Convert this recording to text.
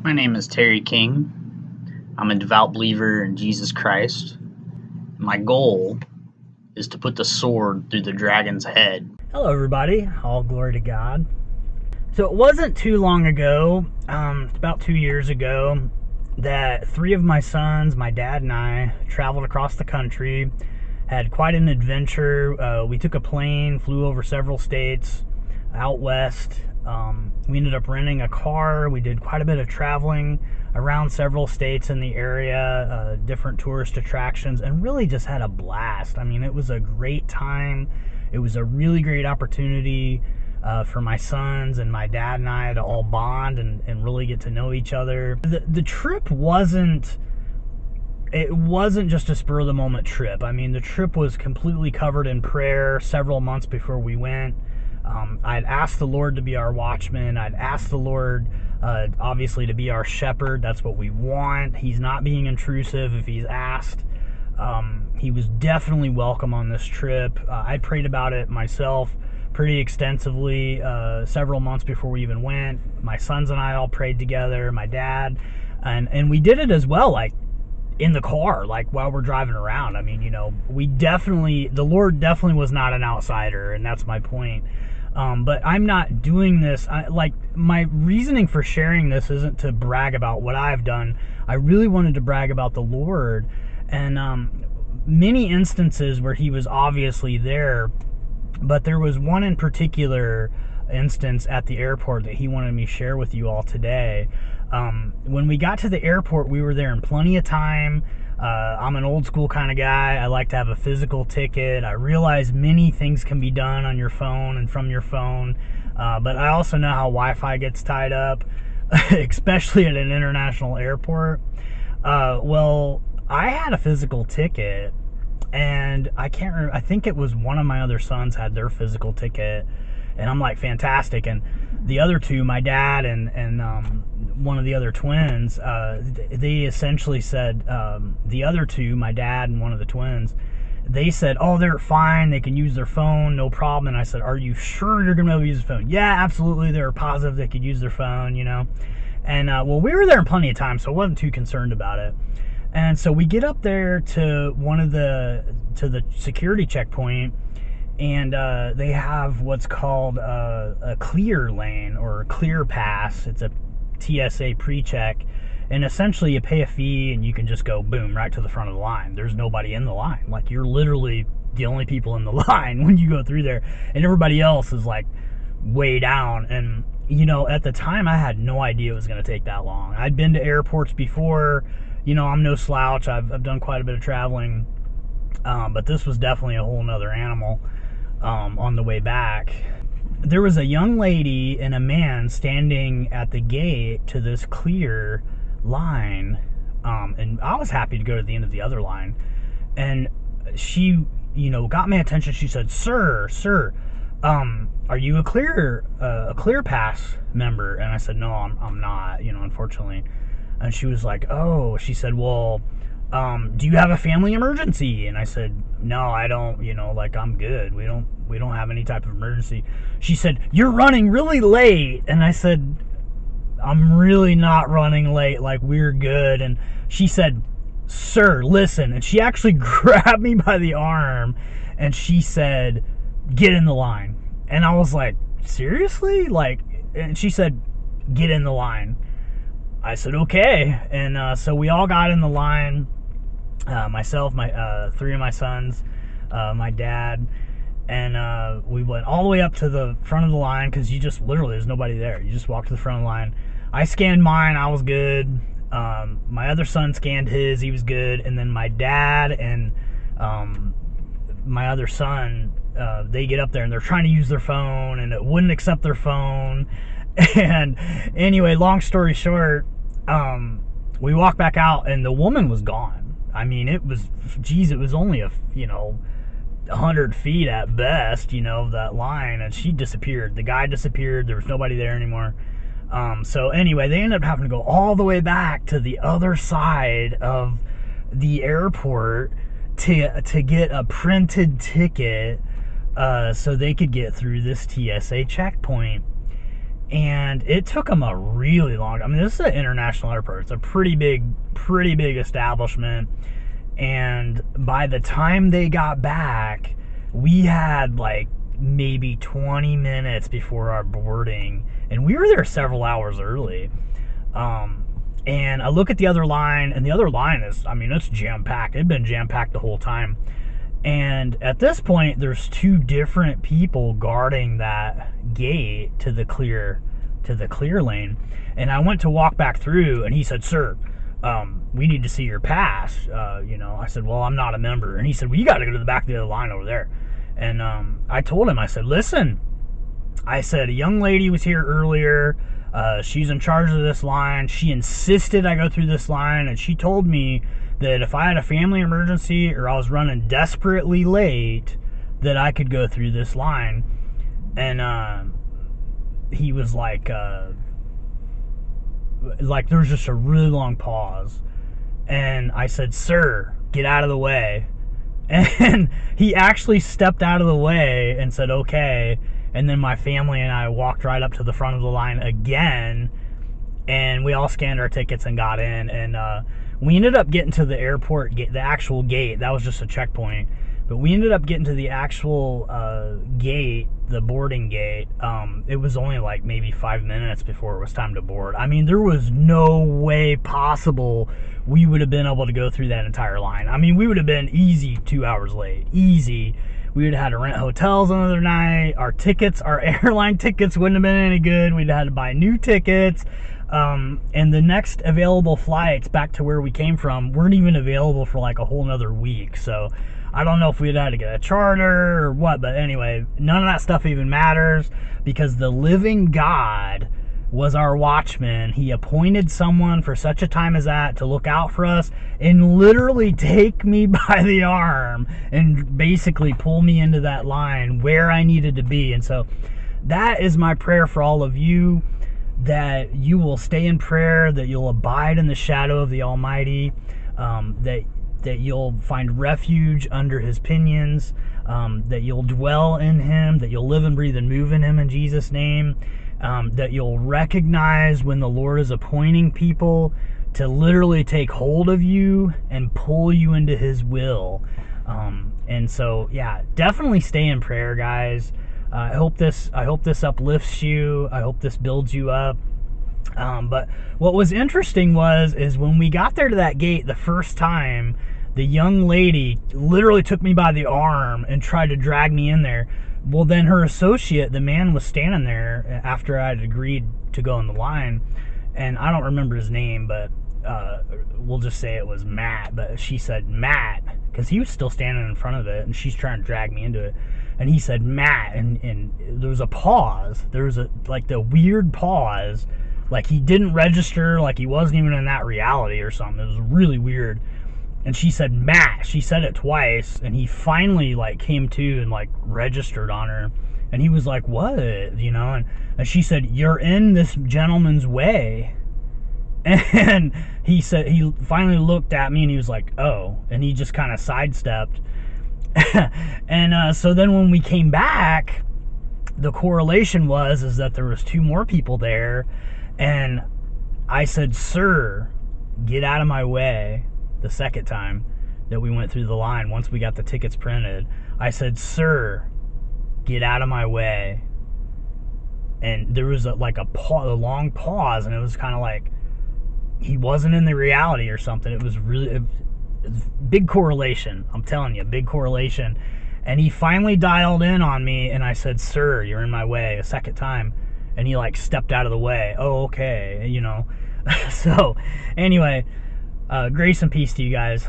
My name is Terry King. I'm a devout believer in Jesus Christ. My goal is to put the sword through the dragon's head. Hello everybody, all glory to God. So it wasn't too long ago, about 2 years ago, that three of my sons, my dad and I, traveled across the country, had quite an adventure. We took a plane, flew over several states out west. We ended up renting a car. We did quite a bit of traveling around several states in the area, different tourist attractions, and really just had a blast. I mean, it was a great time. It was a really great opportunity for my sons and my dad and I to all bond and really get to know each other. The trip wasn't just a spur of the moment trip. I mean, the trip was completely covered in prayer several months before we went. I'd asked the Lord to be our watchman. I'd asked the Lord, obviously, to be our shepherd. That's what we want. He's not being intrusive if he's asked. He was definitely welcome on this trip. I prayed about it myself pretty extensively several months before we even went. My sons and I all prayed together, my dad, and we did it as well, like in the car, like while we're driving around. I mean, the Lord definitely was not an outsider, and that's my point. But I'm not doing this. My reasoning for sharing this isn't to brag about what I've done. I really wanted to brag about the Lord, and many instances where he was obviously there, but there was one in particular instance at the airport that he wanted me to share with you all today. When we got to the airport, we were there in plenty of time. I'm an old school kind of guy. I like to have a physical ticket. I realize many things can be done on your phone and from your phone, but I also know how Wi-Fi gets tied up, especially at an international airport. Well, I had a physical ticket, and I can't remember. I think it was one of my other sons had their physical ticket, and I'm like, fantastic. And the other two, my dad and one of the other twins, they essentially said, the other two, my dad and one of the twins, they said, oh, they're fine, they can use their phone, no problem. And I said, are you sure you're gonna be able to use the phone? Yeah, absolutely. They were positive they could use their phone, And well, we were there in plenty of time, so I wasn't too concerned about it. And so we get up there to the security checkpoint, and they have what's called a clear lane or a clear pass. It's a TSA pre-check, and essentially you pay a fee and you can just go boom right to the front of the line. There's nobody in the line. Like, you're literally the only people in the line when you go through there, and everybody else is like way down. And at the time I had no idea it was going to take that long. I'd been to airports before. I'm no slouch. I've done quite a bit of traveling, but this was definitely a whole nother animal. On the way back, there was a young lady and a man standing at the gate to this clear line, and I was happy to go to the end of the other line, and she got my attention. She said, sir, are you a clear pass member? And I said, no, I'm not, unfortunately. And she was like, oh, she said, well, do you have a family emergency? And I said, no, I don't, I'm good. We don't have any type of emergency. She said, you're running really late. And I said, I'm really not running late. Like, we're good. And she said, sir, listen. And she actually grabbed me by the arm and she said, get in the line. And I was like, seriously? And she said, get in the line. I said, okay. And so we all got in the line. Myself, my three of my sons, my dad, and we went all the way up to the front of the line, because you just literally, there's nobody there. You just walk to the front of the line. I scanned mine, I was good. My other son scanned his, he was good. And then my dad and my other son, they get up there and they're trying to use their phone, and it wouldn't accept their phone. And anyway, long story short, we walked back out and the woman was gone. I mean, it was only 100 feet at best, that line, and she disappeared. The guy disappeared. There was nobody there anymore. So anyway, they ended up having to go all the way back to the other side of the airport to get a printed ticket, so they could get through this TSA checkpoint. And it took them a really long. I mean, this is an international airport. It's a pretty big establishment. And by the time they got back, we had like maybe 20 minutes before our boarding, and we were there several hours early. And I look at the other line, and the other line is, I mean, it's jam-packed. It'd been jam-packed the whole time. And at this point, there's two different people guarding that gate to the clear lane. And I went to walk back through, and he said, "Sir, we need to see your pass." I said, "Well, I'm not a member." And he said, "Well, you got to go to the back of the other line over there." And I told him, I said, "Listen," I said, "a young lady was here earlier. She's in charge of this line. She insisted I go through this line, and she told me that if I had a family emergency or I was running desperately late, that I could go through this line." And he was like there was just a really long pause. And I said, "Sir, get out of the way." And he actually stepped out of the way and said, "Okay." And then my family and I walked right up to the front of the line again, and we all scanned our tickets and got in. And we ended up getting to the airport gate, the actual gate. That was just a checkpoint. But we ended up getting to the actual gate, the boarding gate. It was only like maybe 5 minutes before it was time to board. I mean, there was no way possible we would have been able to go through that entire line. I mean, we would have been easy 2 hours late. Easy. We would have had to rent hotels another night. Our airline tickets wouldn't have been any good. We'd have had to buy new tickets. And the next available flights back to where we came from weren't even available for like a whole nother week. So I don't know if we'd had to get a charter or what, but anyway, none of that stuff even matters, because the living God was our watchman. He appointed someone for such a time as that to look out for us and literally take me by the arm and basically pull me into that line where I needed to be. And so that is my prayer for all of you, that you will stay in prayer, that you'll abide in the shadow of the Almighty, that you'll find refuge under His pinions, that you'll dwell in Him, that you'll live and breathe and move in Him in Jesus' name, that you'll recognize when the Lord is appointing people to literally take hold of you and pull you into His will. And so, yeah, definitely stay in prayer, guys. I hope this uplifts you. I hope this builds you up. But what was interesting is when we got there to that gate the first time, the young lady literally took me by the arm and tried to drag me in there. Well, then her associate, the man, was standing there after I had agreed to go in the line, and I don't remember his name, but we'll just say it was Matt. But she said Matt, because he was still standing in front of it, and she's trying to drag me into it. And he said Matt, and there was a pause. There was the weird pause, like he didn't register, like he wasn't even in that reality or something. It was really weird. And she said Matt. She said it twice, and he finally came to and registered on her. And he was like, "What?" And she said, "You're in this gentleman's way." And he finally looked at me and he was like, "Oh," and he just kind of sidestepped. And so then when we came back, the correlation is that there was two more people there, and I said, "Sir, get out of my way." The second time that we went through the line, once we got the tickets printed, I said, "Sir, get out of my way." And there was a long pause, and it was kind of like he wasn't in the reality or something. It was really big correlation. I'm telling you, big correlation. And he finally dialed in on me, and I said, "Sir, you're in my way," a second time. And he stepped out of the way. "Oh, okay," So anyway, grace and peace to you guys.